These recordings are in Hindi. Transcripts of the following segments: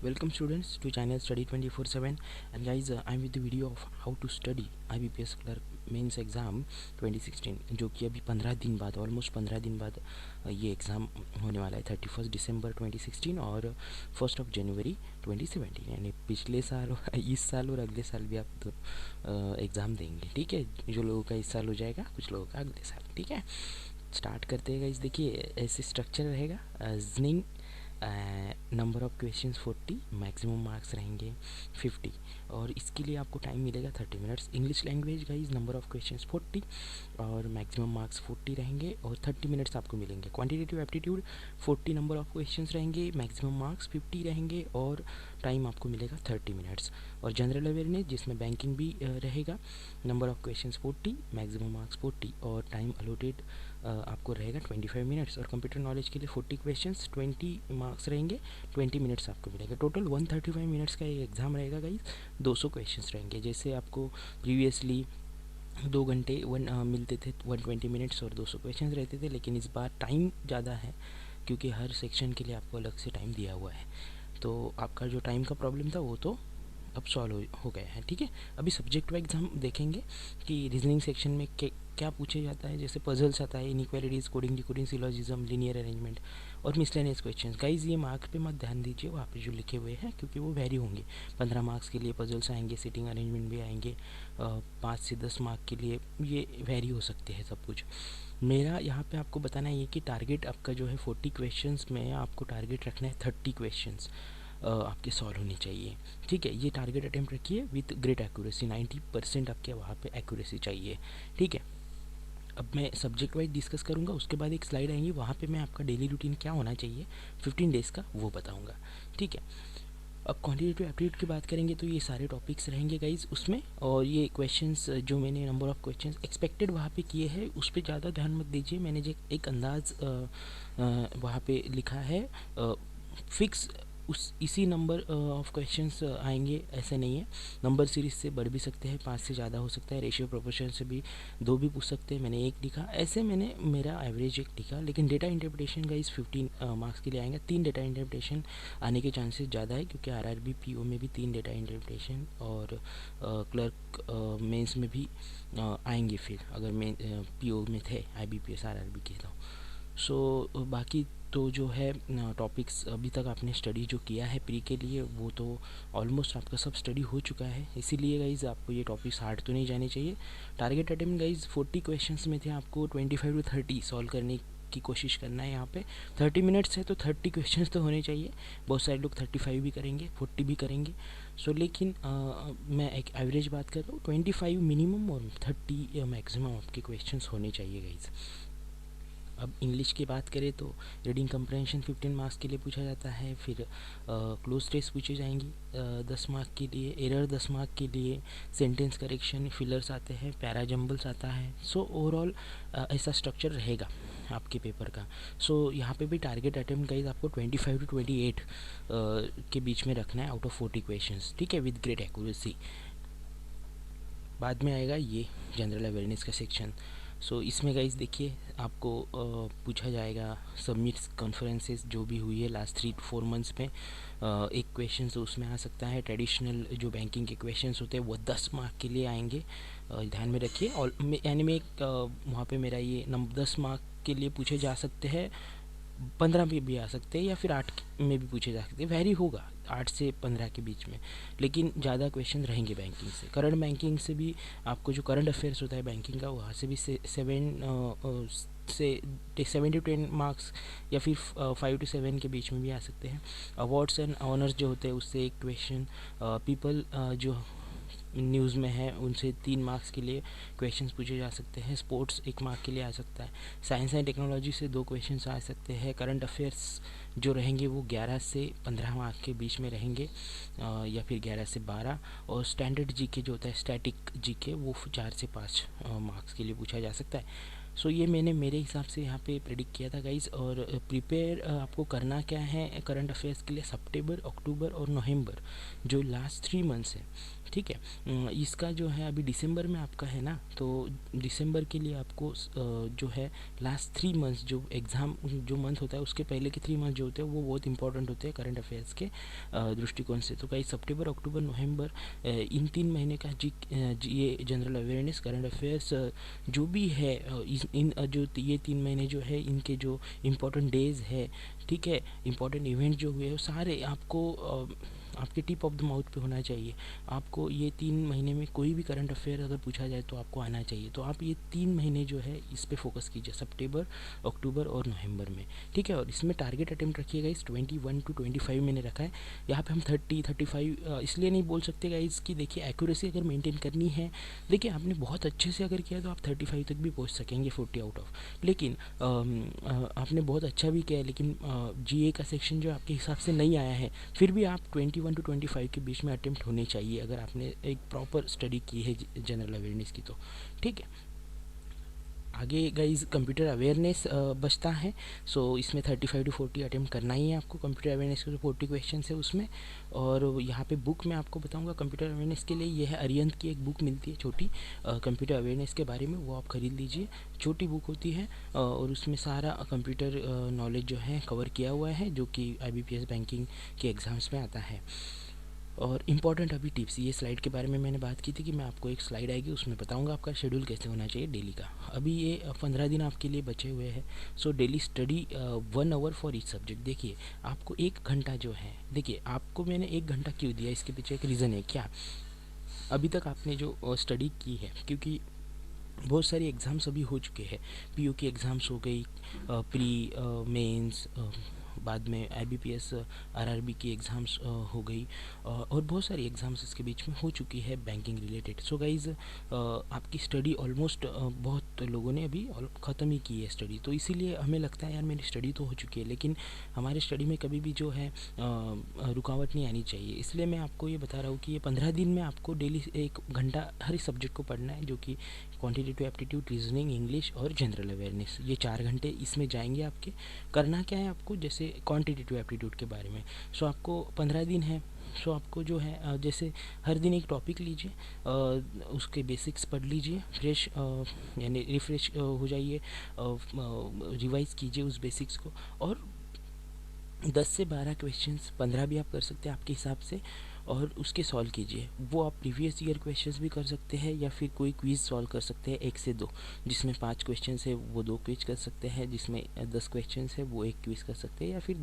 Welcome students to channel Study 24/7 and guys I'm with the video of how to study IBPS clerk mains exam 2016 जो कि अभी 15 दिन बाद ऑलमोस्ट 15 दिन बाद ये एग्ज़ाम होने वाला है 31 दिसंबर 2016 और 1 जनवरी 2017 यानी पिछले साल इस साल और अगले साल भी आप एग्ज़ाम देंगे। ठीक है, जो लोगों का इस साल हो जाएगा कुछ लोगों का अगले साल। ठीक है, स्टार्ट करते हैं गाइस। देखिए ऐसे स्ट्रक्चर रहेगा। Reasoning number of questions 40, maximum marks रहेंगे 50 और इसके लिए आपको टाइम मिलेगा 30 minutes. English language guys number of questions 40 और मैक्सिमम मार्क्स 40 रहेंगे और 30 मिनट्स आपको मिलेंगे। Quantitative aptitude 40 number of questions रहेंगे, मैक्सिमम मार्क्स 50 रहेंगे और टाइम आपको मिलेगा 30 मिनट्स। और जनरल अवेयरनेस जिसमें बैंकिंग भी रहेगा, number of questions 40, maximum marks 40 और टाइम अलोटेड आपको रहेगा 25 मिनट्स। और कंप्यूटर नॉलेज के लिए 40 क्वेश्चंस 20 मार्क्स रहेंगे, 20 मिनट्स आपको मिलेंगे। टोटल 135 मिनट्स का ये एग्ज़ाम रहेगा गाइज। 200 क्वेश्चंस रहेंगे। जैसे आपको प्रीवियसली 2 घंटे मिलते थे 120 मिनट्स और 200 क्वेश्चंस रहते थे, लेकिन इस बार टाइम ज़्यादा है क्योंकि हर सेक्शन के लिए आपको अलग से टाइम दिया हुआ है। तो आपका जो टाइम का प्रॉब्लम था वो तो अब सॉल्व हो गया है। ठीक है, अभी सब्जेक्ट वाइज हम देखेंगे कि रीजनिंग सेक्शन में क्या पूछे जाता है। जैसे पजल्स आता है, inequalities, coding decoding, syllogism, linear arrangement और मिसलेनियस क्वेश्चंस। गाइज ये मार्क्स पे मत ध्यान दीजिए वहाँ पे जो लिखे हुए हैं, क्योंकि वो वेरी होंगे। 15 मार्क्स के लिए पजल्स आएंगे, सिटिंग अरेंजमेंट भी आएंगे, 5 से 10 मार्क के लिए ये वेरी हो सकते हैं सब कुछ। मेरा यहाँ पे आपको बताना है कि टारगेट आपका जो है 40 क्वेश्चंस में आपको टारगेट रखना है 30 क्वेश्चंस आपके सॉल्व होने चाहिए। ठीक है, ये टारगेट अटेम्प्ट रखिए विथ ग्रेट एक्यूरेसी। 90% आपके वहाँ पे एक्यूरेसी चाहिए। ठीक है, अब मैं सब्जेक्ट वाइज डिस्कस करूँगा, उसके बाद एक स्लाइड आएंगी, वहाँ पे मैं आपका डेली रूटीन क्या होना चाहिए 15 डेज़ का वो बताऊँगा। ठीक है, अब क्वांटिटेटिव एप्टीट्यूड की बात करेंगे तो ये सारे टॉपिक्स रहेंगे गाइज उसमें। और ये क्वेश्चंस जो मैंने नंबर ऑफ़ क्वेश्चंस एक्सपेक्टेड वहाँ पे किए हैं उस पर ज़्यादा ध्यान मत दीजिए। मैंने जो एक अंदाज़ वहाँ पे लिखा है, फिक्स उस इसी नंबर ऑफ़ क्वेश्चंस आएंगे ऐसे नहीं है। नंबर सीरीज से बढ़ भी सकते हैं, 5 से ज़्यादा हो सकता है, रेशियो प्रोपोर्शन से भी 2 भी पूछ सकते हैं। मैंने 1 लिखा, ऐसे मैंने मेरा एवरेज 1 लिखा। लेकिन डेटा इंटरप्रिटेशन गाइस 15 मार्क्स के लिए आएंगे। 3 डेटा इंटरप्रिटेशन आने के चांसेस ज़्यादा है क्योंकि आरआरबी पीओ में भी 3 डेटा इंटरप्रिटेशन और क्लर्क मेंस में भी आएंगे। फिर अगर मैं पीओ में थे आईबीपीएस आरआरबी के तो बाकी तो जो है टॉपिक्स अभी तक आपने स्टडी जो किया है प्री के लिए वो तो ऑलमोस्ट आपका सब स्टडी हो चुका है। इसीलिए गाइज आपको ये टॉपिक्स हार्ड तो नहीं जाने चाहिए। टारगेट अटेम्प्ट गाइज 40 क्वेश्चंस में थे, आपको 25 to 30 सॉल्व करने की कोशिश करना है। यहाँ पे 30 मिनट्स है तो 30 क्वेश्चंस तो होने चाहिए। बहुत सारे लोग 35 भी करेंगे, 40 भी करेंगे। लेकिन मैं एक एवरेज बात कर रहा हूँ, 25 मिनिमम और 30 मैक्सिमम आपके क्वेश्चंस होने चाहिए गाइज। अब इंग्लिश की बात करें तो रीडिंग कंप्रहेंशन 15 मार्क्स के लिए पूछा जाता है। फिर क्लोज टेस्ट पूछे जाएंगी 10 मार्क के लिए, एरर 10 मार्क के लिए, सेंटेंस करेक्शन, फिलर्स आते हैं, पैरा जम्बल्स आता है। ओवरऑल ऐसा स्ट्रक्चर रहेगा आपके पेपर का। यहाँ पे भी टारगेट अटेम्प्ट गाइज आपको 25 to 28 के बीच में रखना है आउट ऑफ 40 क्वेश्चंस। ठीक है, विद ग्रेट एक्यूरेसी। बाद में आएगा ये जनरल अवेयरनेस का सेक्शन। इसमें गाइज देखिए आपको पूछा जाएगा सबमिट्स कॉन्फ्रेंसेस जो भी हुई है लास्ट 3 to 4 मंथ्स में। एक क्वेश्चन तो उसमें आ सकता है। ट्रेडिशनल जो बैंकिंग के क्वेश्चंस होते हैं वो 10 मार्क के लिए आएंगे, ध्यान में रखिए। और यानी मैं वहाँ पे मेरा ये 10 मार्क के लिए पूछे जा सकते हैं, 15 में भी आ सकते हैं या फिर 8 में भी पूछे जा सकते हैं, वेरी होगा 8 से 15 के बीच में। लेकिन ज़्यादा क्वेश्चन रहेंगे बैंकिंग से, करंट बैंकिंग से भी। आपको जो करंट अफेयर्स होता है बैंकिंग का वहाँ से भी 7 to 10 मार्क्स या फिर 5 to 7 के बीच में भी आ सकते हैं। अवार्ड्स एंड ऑनर्स जो होते हैं उससे एक क्वेश्चन, पीपल जो न्यूज़ में है उनसे 3 मार्क्स के लिए क्वेश्चंस पूछे जा सकते हैं। स्पोर्ट्स 1 मार्क के लिए आ सकता है। साइंस एंड टेक्नोलॉजी से 2 क्वेश्चंस आ सकते हैं। करंट अफेयर्स जो रहेंगे वो 11 से 15 मार्क के बीच में रहेंगे या फिर 11 से 12। और स्टैंडर्ड जीके जो होता है स्टैटिक जीके वो 4 से 5 मार्क्स के लिए पूछा जा सकता है। सो ये मैंने मेरे हिसाब से यहाँ पे प्रेडिक्ट किया था गाइज। और प्रिपेयर आपको करना क्या है करंट अफेयर्स के लिए, सितंबर, अक्टूबर और नवंबर जो लास्ट 3 मंथ्स है, ठीक है। इसका जो है अभी दिसंबर में आपका है ना, तो दिसंबर के लिए आपको जो है लास्ट 3 मंथ्स जो एग्ज़ाम जो मंथ होता है उसके पहले के 3 मंथ जो होते हैं वो बहुत इंपॉर्टेंट होते हैं करंट अफेयर्स के दृष्टिकोण से। तो कई सितंबर, अक्टूबर, नवंबर इन 3 महीने का ये जनरल अवेयरनेस, करंट अफेयर्स जो भी है इन जो ये 3 महीने जो है इनके जो इम्पोर्टेंट डेज़ है, ठीक है, इम्पोर्टेंट इवेंट जो हुए वो सारे आपको आपके टिप ऑफ द माउथ पे होना चाहिए। आपको ये 3 महीने में कोई भी करंट अफेयर अगर पूछा जाए तो आपको आना चाहिए। तो आप ये 3 महीने जो है इस पे फोकस कीजिए, सितंबर, अक्टूबर और नवंबर में, ठीक है। और इसमें टारगेट अटेम्प्ट रखिएगा इस 21 to 25 मैंने रखा है। यहाँ पे हम 35 इसलिए नहीं बोल सकते गाइस कि देखिए एक्यूरेसी अगर मेंटेन करनी है, देखिए आपने बहुत अच्छे से अगर किया तो आप 35 तक भी पहुँच सकेंगे 40 आउट ऑफ। लेकिन आपने बहुत अच्छा भी किया है, लेकिन जीए का सेक्शन जो आपके हिसाब से नहीं आया है, फिर भी आप 21 to 25 के बीच में अटेम्प्ट होने चाहिए अगर आपने एक प्रॉपर स्टडी की है जनरल अवेयरनेस की तो, ठीक है। आगे गाइज कंप्यूटर अवेयरनेस बचता है। सो इसमें 35 to 40 अटेम्प्ट करना ही है आपको कंप्यूटर अवेयरनेस के जो 40 क्वेश्चन है उसमें। और यहाँ पे बुक मैं आपको बताऊंगा कंप्यूटर अवेयरनेस के लिए, ये है अरिहंत की एक बुक मिलती है छोटी कंप्यूटर अवेयरनेस के बारे में, वो आप खरीद लीजिए। छोटी बुक होती है और उसमें सारा कंप्यूटर नॉलेज जो है कवर किया हुआ है, जो कि IBPS बैंकिंग के एग्ज़ाम्स में आता है। और इम्पॉर्टेंट अभी टिप्स, ये स्लाइड के बारे में मैंने बात की थी कि मैं आपको एक स्लाइड आएगी उसमें बताऊंगा आपका शेड्यूल कैसे होना चाहिए डेली का। अभी ये 15 दिन आपके लिए बचे हुए हैं। So daily study 1 hour for each subject. देखिए आपको 1 घंटा जो है, देखिए आपको मैंने 1 घंटा क्यों दिया, इसके पीछे एक रीज़न है। क्या अभी तक आपने जो स्टडी की है, क्योंकि बहुत सारी एग्ज़ाम्स अभी हो चुके हैं, PO की एग्ज़ाम्स हो गई, प्री मेंस, बाद में IBPS RRB की एग्ज़ाम्स हो गई, और बहुत सारी एग्ज़ाम्स इसके बीच में हो चुकी है बैंकिंग रिलेटेड। सो गाइज़ आपकी स्टडी ऑलमोस्ट बहुत लोगों ने अभी ख़त्म ही की है स्टडी, तो इसीलिए हमें लगता है यार मेरी स्टडी तो हो चुकी है, लेकिन हमारे स्टडी में कभी भी जो है रुकावट नहीं आनी चाहिए। इसलिए मैं आपको ये बता रहा हूँ कि ये 15 दिन में आपको डेली 1 घंटा हर सब्जेक्ट को पढ़ना है, जो कि क्वांटिटेटिव एप्टीट्यूड, रीजनिंग, इंग्लिश और जनरल अवेयरनेस। ये 4 घंटे इसमें जाएंगे आपके। करना क्या है आपको, जैसे क्वांटिटेटिव एप्टीट्यूड के बारे में, सो आपको 15 दिन है। सो आपको जो है जैसे हर दिन एक टॉपिक लीजिए, उसके बेसिक्स पढ़ लीजिए, फ्रेश यानी रिफ्रेश हो जाइए, रिवाइज कीजिए उस बेसिक्स को, और 10 से 12 क्वेश्चंस, 15 भी आप कर सकते हैं आपके हिसाब से, और उसके सॉल्व कीजिए। वो आप प्रीवियस ईयर क्वेश्चंस भी कर सकते हैं या फिर कोई क्विज़ सॉल्व कर सकते हैं 1 से 2, जिसमें 5 क्वेश्चंस है वो 2 क्विज कर सकते हैं, जिसमें 10 क्वेश्चंस है वो 1 क्विज कर सकते हैं, या फिर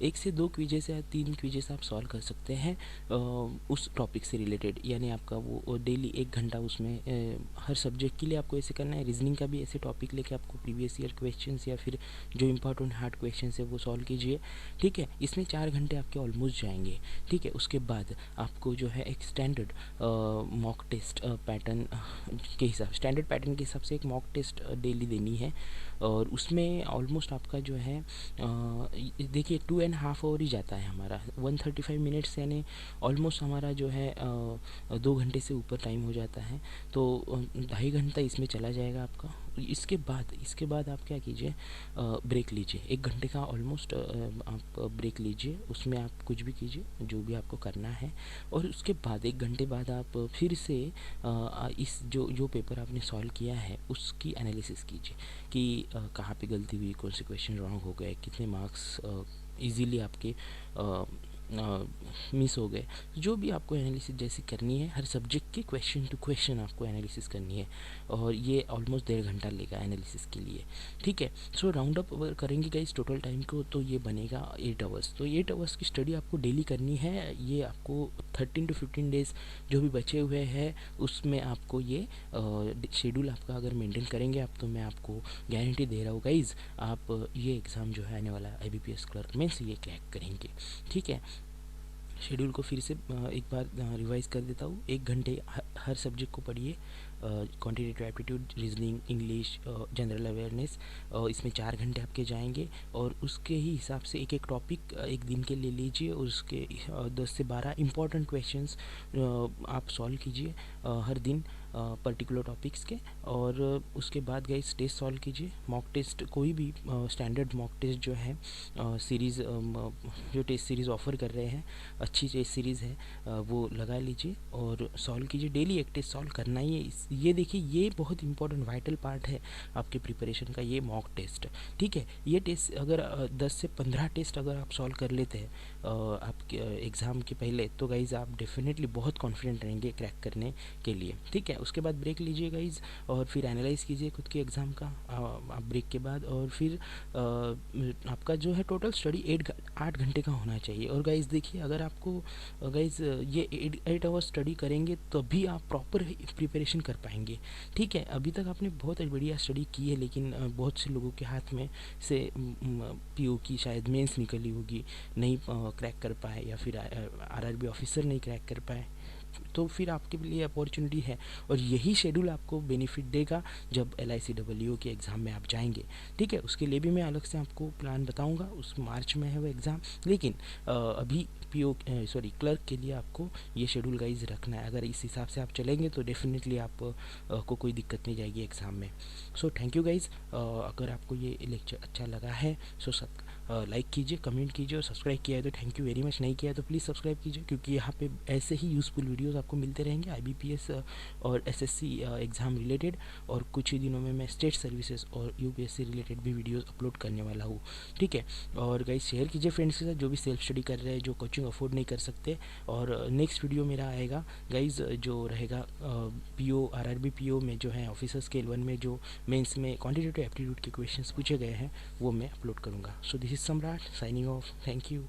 1 से 2 क्विजेस या 3 क्विजेस आप सॉल्व कर सकते हैं उस टॉपिक से रिलेटेड। यानी आपका वो डेली 1 घंटा उसमें हर सब्जेक्ट के लिए आपको ऐसे करना है। रीजनिंग का भी ऐसे टॉपिक लेके आपको प्रीवियस ईयर क्वेश्चंस या फिर जो इंपॉर्टेंट हार्ड क्वेश्चन है वो सॉल्व कीजिए, ठीक है। इसमें 4 घंटे आपके ऑलमोस्ट जाएंगे, ठीक है। उसके बाद आपको जो है एक स्टैंडर्ड मॉक टेस्ट पैटर्न के हिसाब, स्टैंडर्ड पैटर्न के हिसाब से एक मॉक टेस्ट डेली देनी है, और उसमें ऑलमोस्ट आपका जो है देखिए 2.5 आवर ही जाता है हमारा, 135 मिनट्स, यानी ऑलमोस्ट हमारा जो है 2 घंटे से ऊपर टाइम हो जाता है। तो 2.5 घंटा इसमें चला जाएगा आपका। इसके बाद आप क्या कीजिए, ब्रेक लीजिए 1 घंटे का ऑलमोस्ट, आप ब्रेक लीजिए, उसमें आप कुछ भी कीजिए जो भी आपको करना है, और उसके बाद 1 घंटे बाद आप फिर से इस जो पेपर आपने सॉल्व किया है उसकी एनालिसिस कीजिए कि कहाँ पे गलती हुई, कौन से क्वेश्चन रॉन्ग हो गए, कितने मार्क्स इजीली आपके मिस हो गए। जो भी आपको एनालिसिस जैसी करनी है, हर सब्जेक्ट के क्वेश्चन टू क्वेश्चन आपको एनालिसिस करनी है, और ये ऑलमोस्ट 1.5 घंटा लेगा एनालिसिस के लिए, ठीक है। सो राउंड अप अगर करेंगे गाइस टोटल टाइम को, तो ये बनेगा 8 आवर्स। तो 8 आवर्स की स्टडी आपको डेली करनी है। ये आपको 13 to 15 डेज़ जो भी बचे हुए हैं उसमें आपको ये शेड्यूल आपका अगर मेंटेन करेंगे आप, तो मैं आपको गारंटी दे रहा हूँ गाइज, आप ये एग्ज़ाम जो है आने वाला IBPS क्लर्क में से ये क्रैक करेंगे, ठीक है। शेड्यूल को फिर से एक बार रिवाइज कर देता हूँ। 1 घंटे हर सब्जेक्ट को पढ़िए, quantitative aptitude, reasoning, English, general awareness, इसमें 4 घंटे आपके जाएंगे, और उसके ही हिसाब से एक टॉपिक 1 दिन के लिए लीजिए, और उसके 10 से 12 इम्पॉर्टेंट क्वेश्चंस आप सॉल्व कीजिए हर दिन। पर्टिकुलर टॉपिक्स के। और उसके बाद गाइस टेस्ट सॉल्व कीजिए, मॉक टेस्ट कोई भी स्टैंडर्ड मॉक टेस्ट जो है सीरीज़ जो टेस्ट सीरीज़ ऑफ़र कर रहे हैं, अच्छी टेस्ट सीरीज़ है, वो लगा लीजिए और सॉल्व कीजिए। डेली एक टेस्ट सॉल्व करना ही है। ये देखिए, ये बहुत इंपॉर्टेंट वाइटल पार्ट है आपके प्रिपरेशन का, ये मॉक टेस्ट। ठीक है, ये टेस्ट अगर 10 से 15 टेस्ट अगर आप सॉल्व कर लेते हैं आपके एग्ज़ाम के पहले, तो गाइज़ आप डेफिनेटली बहुत कॉन्फिडेंट रहेंगे क्रैक करने के लिए। ठीक है, उसके बाद ब्रेक लीजिए गाइज़ और फिर एनालाइज़ कीजिए खुद के एग्ज़ाम का आप ब्रेक के बाद। और फिर आपका जो है टोटल स्टडी 8 घंटे का होना चाहिए। और गाइज़ देखिए, अगर आपको गाइज़ ये 8 आवर्स स्टडी करेंगे तभी आप प्रॉपर प्रिपरेशन कर पाएंगे। ठीक है, अभी तक आपने बहुत बढ़िया स्टडी की है, लेकिन बहुत से लोगों के हाथ में से पीओ की शायद मेंस निकली होगी, नहीं क्रैक कर पाए, या फिर आरआरबी ऑफिसर नहीं क्रैक कर पाए। तो फिर आपके लिए अपॉर्चुनिटी है, और यही शेड्यूल आपको बेनिफिट देगा जब LICWO के एग्ज़ाम में आप जाएंगे। ठीक है, उसके लिए भी मैं अलग से आपको प्लान बताऊंगा, उस मार्च में है वो एग्ज़ाम। लेकिन अभी पीओ क्लर्क के लिए आपको ये शेड्यूल गाइज रखना है। अगर इस हिसाब से आप चलेंगे तो डेफिनेटली आप को कोई दिक्कत नहीं जाएगी एग्ज़ाम में। So thank you guys. अगर आपको ये लेक्चर अच्छा लगा है सो सब लाइक कीजिए, कमेंट कीजिए, और सब्सक्राइब किया है तो थैंक यू वेरी मच, नहीं किया है तो प्लीज़ सब्सक्राइब कीजिए, क्योंकि यहाँ पे ऐसे ही यूज़फुल वीडियोस आपको मिलते रहेंगे IBPS और SSC एग्ज़ाम रिलेटेड। और कुछ ही दिनों में मैं स्टेट सर्विसेज और UPSC रिलेटेड भी वीडियोस अपलोड करने वाला हूँ। ठीक है, और गाइस शेयर कीजिए फ्रेंड्स के साथ जो भी सेल्फ स्टडी कर रहे हैं, जो कोचिंग अफोर्ड नहीं कर सकते। और नेक्स्ट वीडियो मेरा आएगा गाइज, जो रहेगा PO RRB PO में जो है ऑफिसर स्केल 1 में जो मेंस में क्वांटिटेटिव एप्टीट्यूड के क्वेश्चंस पूछे गए हैं, वो मैं अपलोड करूँगा। सो दिस इज सम्राट साइनिंग ऑफ, थैंक यू।